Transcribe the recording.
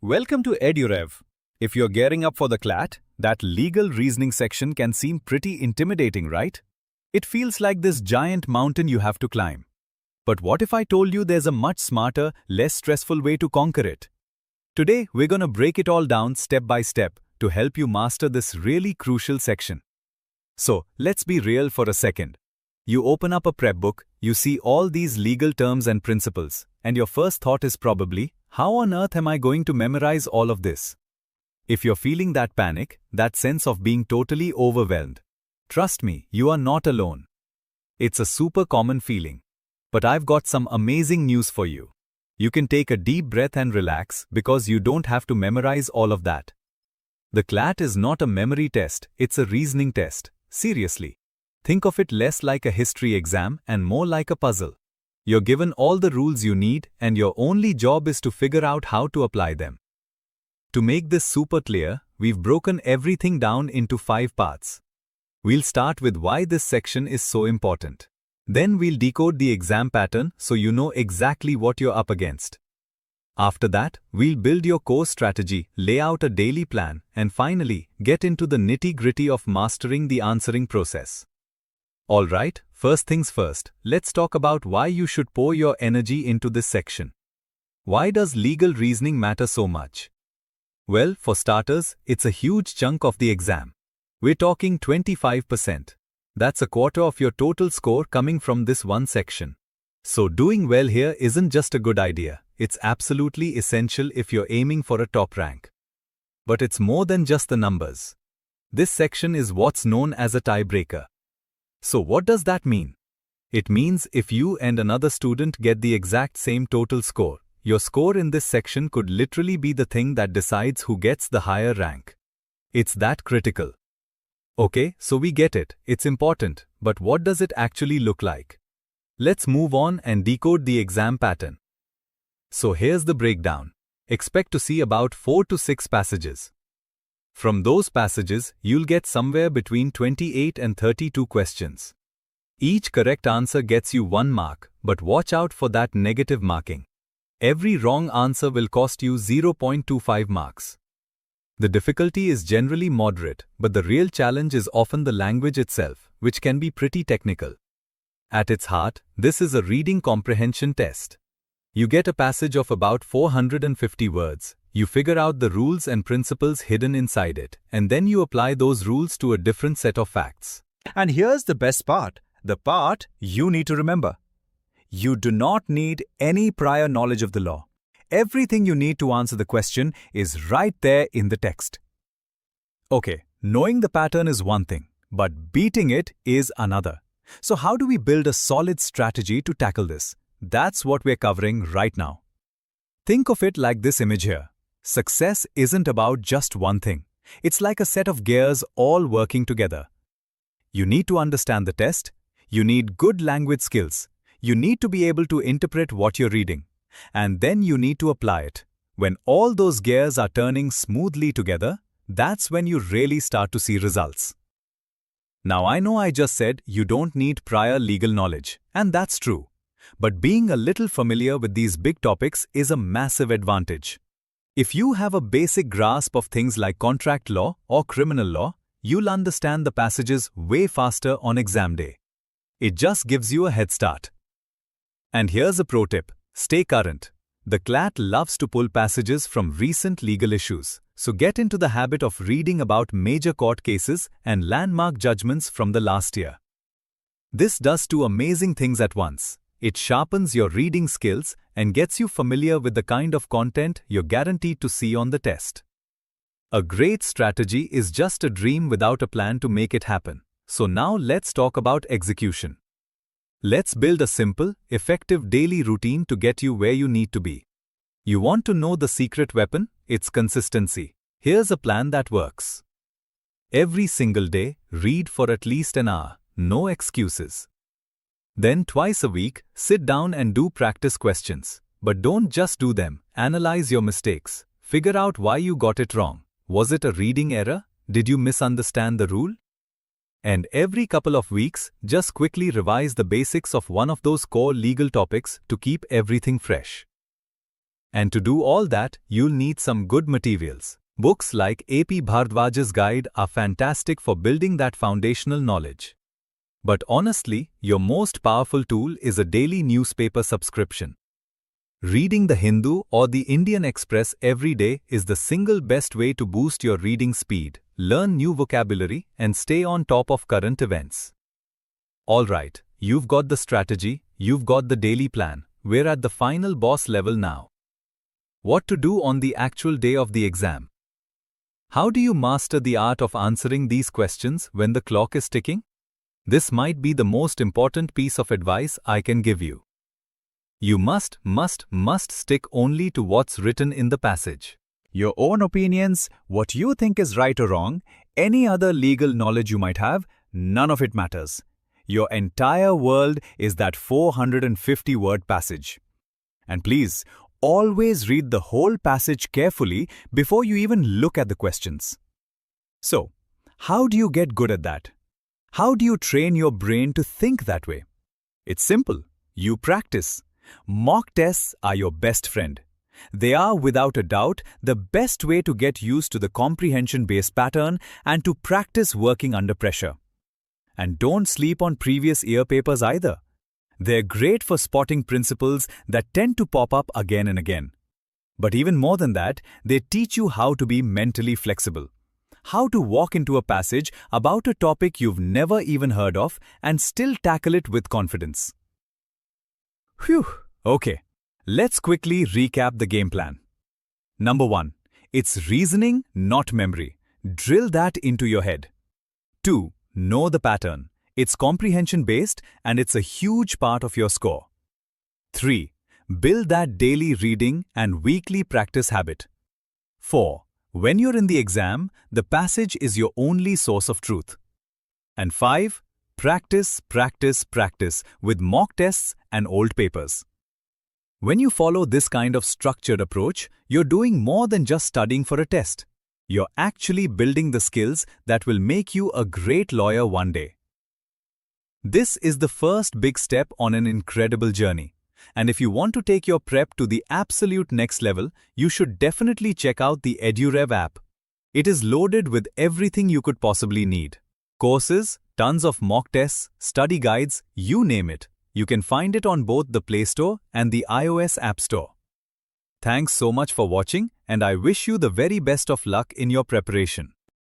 Welcome to EduRev. If you're gearing up for the CLAT, that legal reasoning section can seem pretty intimidating, right? It feels like this giant mountain you have to climb. But what if I told you there's a much smarter, less stressful way to conquer it? Today, we're gonna break it all down step by step to help you master this really crucial section. So, let's be real for a second. You open up a prep book, you see all these legal terms and principles, and your first thought is probably, how on earth am I going to memorize all of this? If you're feeling that panic, that sense of being totally overwhelmed, trust me, you are not alone. It's a super common feeling. But I've got some amazing news for you. You can take a deep breath and relax because you don't have to memorize all of that. The CLAT is not a memory test, it's a reasoning test. Seriously. Think of it less like a history exam and more like a puzzle. You're given all the rules you need and your only job is to figure out how to apply them. To make this super clear, we've broken everything down into 5 parts. We'll start with why this section is so important. Then we'll decode the exam pattern so you know exactly what you're up against. After that, we'll build your course strategy, lay out a daily plan, and finally, get into the nitty-gritty of mastering the answering process. Alright, first things first, let's talk about why you should pour your energy into this section. Why does legal reasoning matter so much? Well, for starters, it's a huge chunk of the exam. We're talking 25%. That's a quarter of your total score coming from this one section. So doing well here isn't just a good idea, it's absolutely essential if you're aiming for a top rank. But it's more than just the numbers. This section is what's known as a tiebreaker. So what does that mean? It means if you and another student get the exact same total score, your score in this section could literally be the thing that decides who gets the higher rank. It's that critical. Okay, so we get it, it's important, but what does it actually look like? Let's move on and decode the exam pattern. So here's the breakdown. Expect to see about 4 to 6 passages. From those passages, you'll get somewhere between 28 and 32 questions. Each correct answer gets you 1 mark, but watch out for that negative marking. Every wrong answer will cost you 0.25 marks. The difficulty is generally moderate, but the real challenge is often the language itself, which can be pretty technical. At its heart, this is a reading comprehension test. You get a passage of about 450 words. You figure out the rules and principles hidden inside it, and then you apply those rules to a different set of facts. And here's the best part, the part you need to remember. You do not need any prior knowledge of the law. Everything you need to answer the question is right there in the text. Okay, knowing the pattern is one thing, but beating it is another. So how do we build a solid strategy to tackle this? That's what we're covering right now. Think of it like this image here. Success isn't about just one thing. It's like a set of gears all working together. You need to understand the test. You need good language skills. You need to be able to interpret what you're reading. And then you need to apply it. When all those gears are turning smoothly together, that's when you really start to see results. Now I know I just said you don't need prior legal knowledge, and that's true. But being a little familiar with these big topics is a massive advantage. If you have a basic grasp of things like contract law or criminal law, you'll understand the passages way faster on exam day. It just gives you a head start. And here's a pro tip. Stay current. The CLAT loves to pull passages from recent legal issues, so get into the habit of reading about major court cases and landmark judgments from the last year. This does 2 amazing things at once. It sharpens your reading skills and gets you familiar with the kind of content you're guaranteed to see on the test. A great strategy is just a dream without a plan to make it happen. So now let's talk about execution. Let's build a simple, effective daily routine to get you where you need to be. You want to know the secret weapon? It's consistency. Here's a plan that works. Every single day, read for at least an hour. No excuses. Then twice a week, sit down and do practice questions. But don't just do them. Analyze your mistakes. Figure out why you got it wrong. Was it a reading error? Did you misunderstand the rule? And every couple of weeks, just quickly revise the basics of one of those core legal topics to keep everything fresh. And to do all that, you'll need some good materials. Books like AP Bhardwaj's Guide are fantastic for building that foundational knowledge. But honestly, your most powerful tool is a daily newspaper subscription. Reading the Hindu or the Indian Express every day is the single best way to boost your reading speed, learn new vocabulary, and stay on top of current events. Alright, you've got the strategy, you've got the daily plan. We're at the final boss level now. What to do on the actual day of the exam? How do you master the art of answering these questions when the clock is ticking? This might be the most important piece of advice I can give you. You must stick only to what's written in the passage. Your own opinions, what you think is right or wrong, any other legal knowledge you might have, none of it matters. Your entire world is that 450-word passage. And please, always read the whole passage carefully before you even look at the questions. So, how do you get good at that? How do you train your brain to think that way? It's simple. You practice. Mock tests are your best friend. They are, without a doubt, the best way to get used to the comprehension-based pattern and to practice working under pressure. And don't sleep on previous year papers either. They're great for spotting principles that tend to pop up again and again. But even more than that, they teach you how to be mentally flexible. How to walk into a passage about a topic you've never even heard of and still tackle it with confidence. Phew! Okay, let's quickly recap the game plan. Number 1. It's reasoning, not memory. Drill that into your head. 2. Know the pattern. It's comprehension-based and it's a huge part of your score. 3. Build that daily reading and weekly practice habit. 4. When you're in the exam, the passage is your only source of truth. And 5. Practice with mock tests and old papers. When you follow this kind of structured approach, you're doing more than just studying for a test. You're actually building the skills that will make you a great lawyer one day. This is the first big step on an incredible journey. And if you want to take your prep to the absolute next level, you should definitely check out the EduRev app. It is loaded with everything you could possibly need. Courses, tons of mock tests, study guides, you name it. You can find it on both the Play Store and the iOS App Store. Thanks so much for watching, and I wish you the very best of luck in your preparation.